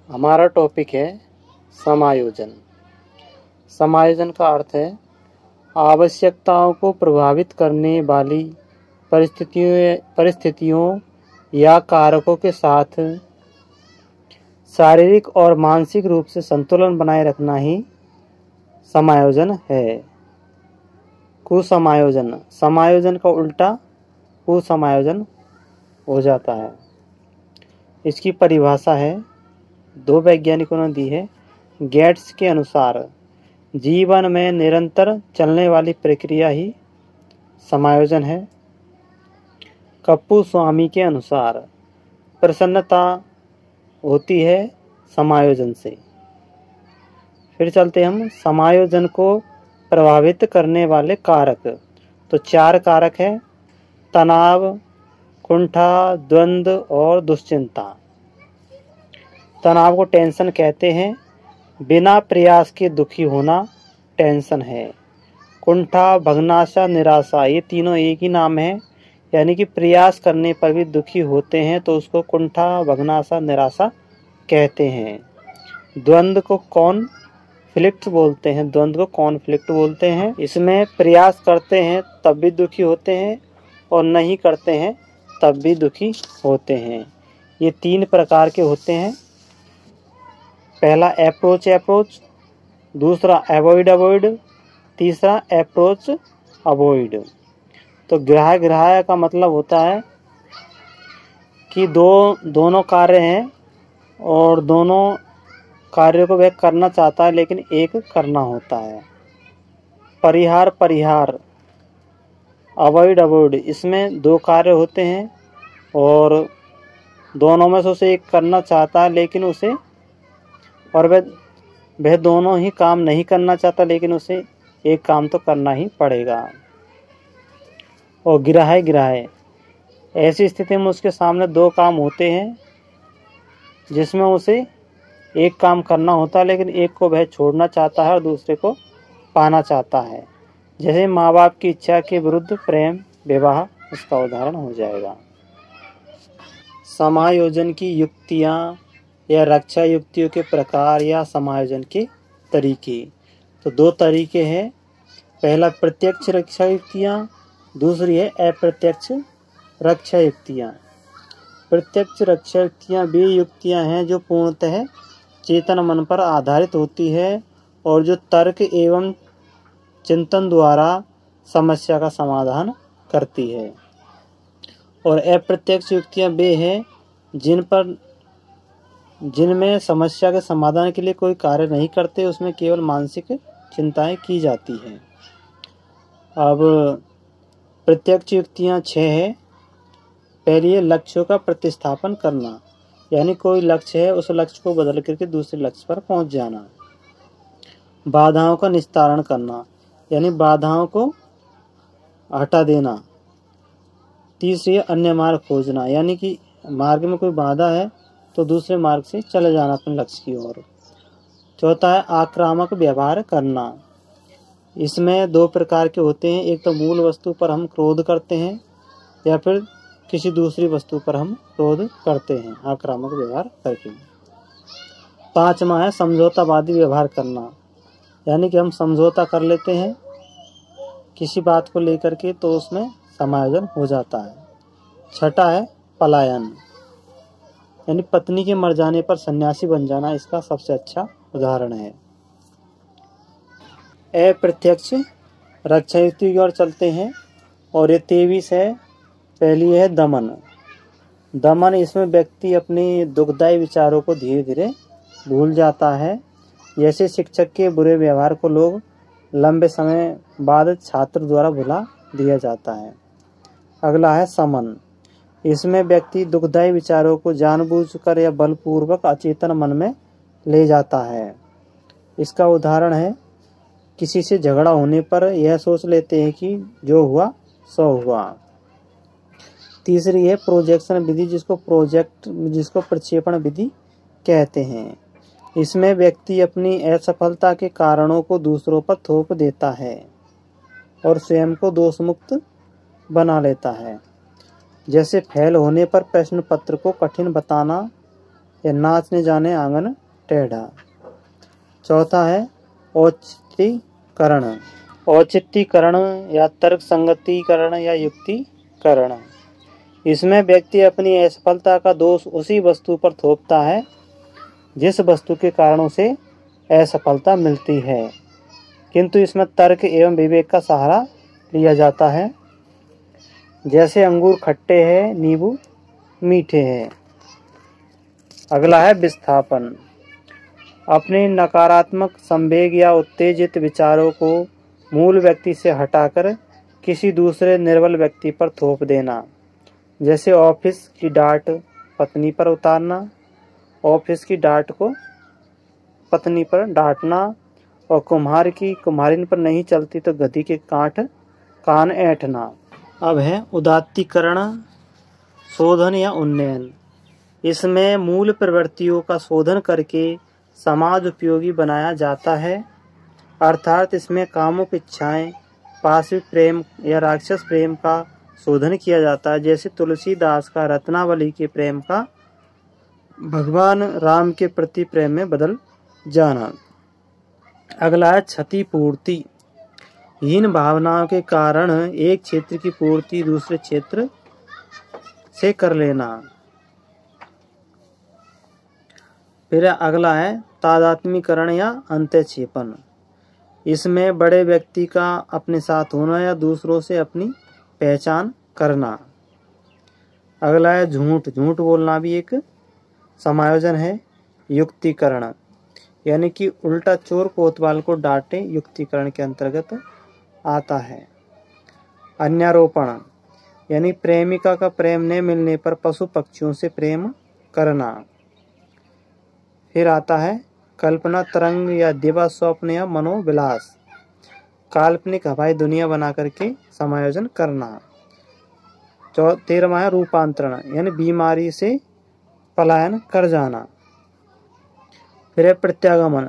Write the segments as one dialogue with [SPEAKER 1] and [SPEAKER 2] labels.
[SPEAKER 1] हमारा टॉपिक है समायोजन। समायोजन का अर्थ है आवश्यकताओं को प्रभावित करने वाली परिस्थितियों या कारकों के साथ शारीरिक और मानसिक रूप से संतुलन बनाए रखना ही समायोजन है। कुसमायोजन, समायोजन का उल्टा कुसमायोजन हो जाता है। इसकी परिभाषा है, दो वैज्ञानिकों ने दी है। गेट्स के अनुसार जीवन में निरंतर चलने वाली प्रक्रिया ही समायोजन है। कप्पू स्वामी के अनुसार प्रसन्नता होती है समायोजन से। फिर चलते हम समायोजन को प्रभावित करने वाले कारक। तो 4 कारक है: तनाव, कुंठा, द्वंद्व और दुश्चिंता। तनाव को टेंशन कहते हैं। बिना प्रयास के दुखी होना टेंशन है। कुंठा, भग्नाशा, निराशा, ये तीनों एक ही नाम है, यानी कि प्रयास करने पर भी दुखी होते हैं तो उसको कुंठा, भग्नाशा, निराशा कहते हैं। द्वंद्व को कॉन्फ्लिक्ट बोलते हैं। द्वंद्व को कॉन्फ्लिक्ट बोलते हैं। इसमें प्रयास करते हैं तब भी दुखी होते हैं और नहीं करते हैं तब भी दुखी होते हैं। ये 3 प्रकार के होते हैं। पहला अप्रोच, दूसरा अवॉइड, तीसरा अप्रोच अवॉइड। तो ग्राह्य का मतलब होता है कि दोनों कार्य हैं और दोनों कार्यों को वह करना चाहता है लेकिन एक करना होता है। परिहार, अवॉइड, इसमें 2 कार्य होते हैं और दोनों में से उसे एक करना चाहता है लेकिन उसे, और वह दोनों ही काम नहीं करना चाहता लेकिन उसे एक काम तो करना ही पड़ेगा। और ग्राह्य, ऐसी स्थिति में उसके सामने 2 काम होते हैं जिसमें उसे एक काम करना होता है लेकिन एक को वह छोड़ना चाहता है और दूसरे को पाना चाहता है। जैसे माँ बाप की इच्छा के विरुद्ध प्रेम विवाह, इसका उदाहरण हो जाएगा। समायोजन की युक्तियाँ या रक्षा युक्तियों के प्रकार या समायोजन के तरीके। तो 2 तरीके हैं। पहला प्रत्यक्ष रक्षा युक्तियाँ, दूसरी है अप्रत्यक्ष रक्षा युक्तियाँ। प्रत्यक्ष रक्षा युक्तियाँ वे युक्तियाँ हैं जो पूर्णतः चेतन मन पर आधारित होती है और जो तर्क एवं चिंतन द्वारा समस्या का समाधान करती है। और अप्रत्यक्ष युक्तियाँ वे हैं जिनमें समस्या के समाधान के लिए कोई कार्य नहीं करते, उसमें केवल मानसिक चिंताएं की जाती हैं। अब प्रत्यक्ष युक्तियाँ 6 है। पहली है लक्ष्यों का प्रतिस्थापन करना, यानी कोई लक्ष्य है उस लक्ष्य को बदल करके दूसरे लक्ष्य पर पहुंच जाना। बाधाओं का निस्तारण करना, यानी बाधाओं को हटा देना। तीसरी है अन्य मार्ग खोजना, यानी कि मार्ग में कोई बाधा है तो दूसरे मार्ग से चले जाना अपने लक्ष्य की ओर। चौथा है आक्रामक व्यवहार करना। इसमें 2 प्रकार के होते हैं। एक तो मूल वस्तु पर हम क्रोध करते हैं या फिर किसी दूसरी वस्तु पर हम क्रोध करते हैं आक्रामक व्यवहार करके। 5वां है समझौतावादी व्यवहार करना, यानी कि हम समझौता कर लेते हैं किसी बात को लेकर के तो उसमें समायोजन हो जाता है। 6वां है पलायन, यानी पत्नी के मर जाने पर सन्यासी बन जाना, इसका सबसे अच्छा उदाहरण है। अप्रत्यक्ष रक्षा युक्ति की ओर चलते हैं और ये 23 है। पहली है दमन, इसमें व्यक्ति अपने दुखदायी विचारों को धीरे धीरे भूल जाता है। जैसे शिक्षक के बुरे व्यवहार को लोग लंबे समय बाद छात्र द्वारा भुला दिया जाता है। अगला है समन, इसमें व्यक्ति दुखदायी विचारों को जानबूझकर या बलपूर्वक अचेतन मन में ले जाता है। इसका उदाहरण है किसी से झगड़ा होने पर यह सोच लेते हैं कि जो हुआ सो हुआ। तीसरी है प्रोजेक्शन विधि, जिसको प्रक्षेपण विधि कहते हैं। इसमें व्यक्ति अपनी असफलता के कारणों को दूसरों पर थोप देता है और स्वयं को दोष मुक्त बना लेता है। जैसे फेल होने पर प्रश्न पत्र को कठिन बताना या नाचने जाने आंगन टेढ़ा। चौथा है औचित्यकरण। औचित्यकरण या तर्क संगतिकरण या युक्तिकरण। इसमें व्यक्ति अपनी असफलता का दोष उसी वस्तु पर थोपता है जिस वस्तु के कारण उसे असफलता मिलती है, किंतु इसमें तर्क एवं विवेक का सहारा लिया जाता है। जैसे अंगूर खट्टे हैं, नींबू मीठे हैं। अगला है विस्थापन। अपने नकारात्मक संवेग या उत्तेजित विचारों को मूल व्यक्ति से हटाकर किसी दूसरे निर्बल व्यक्ति पर थोप देना। जैसे ऑफिस की डांट पत्नी पर उतारना, ऑफिस की डांट को पत्नी पर डांटना, और कुम्हार की कुम्हारिन पर नहीं चलती तो गधी के कान ऐंठना। अब है उदात्तीकरण, शोधन या उन्नयन। इसमें मूल प्रवृत्तियों का शोधन करके समाज उपयोगी बनाया जाता है, अर्थात इसमें कामुक इच्छाएं, पाशविक प्रेम या राक्षस प्रेम का शोधन किया जाता है। जैसे तुलसीदास का रत्नावली के प्रेम का भगवान राम के प्रति प्रेम में बदल जाना। अगला है क्षतिपूर्ति। हीन भावनाओं के कारण एक क्षेत्र की पूर्ति दूसरे क्षेत्र से कर लेना। फिर अगला है तादात्म्यकरण या अंत्यक्षेपण। इसमें बड़े व्यक्ति का अपने साथ होना या दूसरों से अपनी पहचान करना। अगला है झूठ। झूठ बोलना भी एक समायोजन है। युक्तिकरण यानी कि उल्टा चोर कोतवाल को डांटे, युक्तिकरण के अंतर्गत आता है। अन्यारोपण यानी प्रेमिका का प्रेम न मिलने पर पशु पक्षियों से प्रेम करना। फिर आता है कल्पना तरंग या दिवा स्वप्न या मनोविलास। काल्पनिक हवाई दुनिया बना करके समायोजन करना। 13वां है रूपांतरण यानी बीमारी से पलायन कर जाना। फिर है प्रत्यागमन।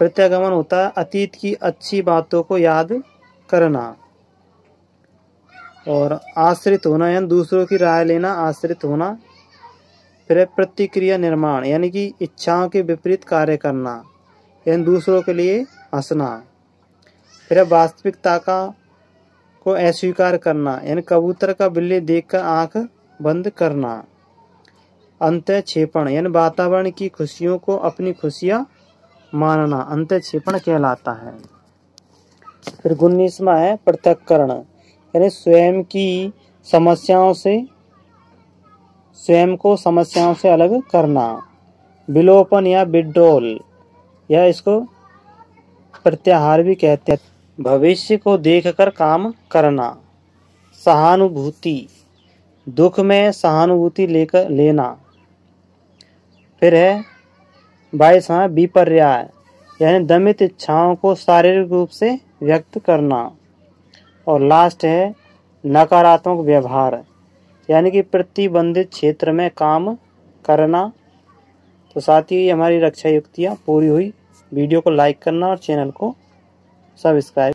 [SPEAKER 1] प्रत्यागमन होता है अतीत की अच्छी बातों को याद करना। और आश्रित होना यानी दूसरों की राय लेना, आश्रित होना। फिर है प्रतिक्रिया निर्माण यानी कि इच्छाओं के विपरीत कार्य करना, यानी दूसरों के लिए हंसना। फिर है वास्तविकता को अस्वीकार करना यानी कबूतर का बिल्ली देखकर आंख बंद करना। अंत्यक्षेपण यानी वातावरण की खुशियों को अपनी खुशियां मानना, अंत्यक्षेपण कहलाता है। फिर 19वां है पृथक्करण यानी स्वयं को समस्याओं से अलग करना। विलोपन या विड्रॉल या इसको प्रत्याहार भी कहते हैं। भविष्य को देखकर काम करना। सहानुभूति दुख में सहानुभूति लेना। फिर है 22वां विपर्याय यानी दमित इच्छाओं को शारीरिक रूप से व्यक्त करना। और लास्ट है नकारात्मक व्यवहार यानी कि प्रतिबंधित क्षेत्र में काम करना। तो साथ ही हमारी रक्षा युक्तियाँ पूरी हुई। वीडियो को लाइक करना और चैनल को सब्सक्राइब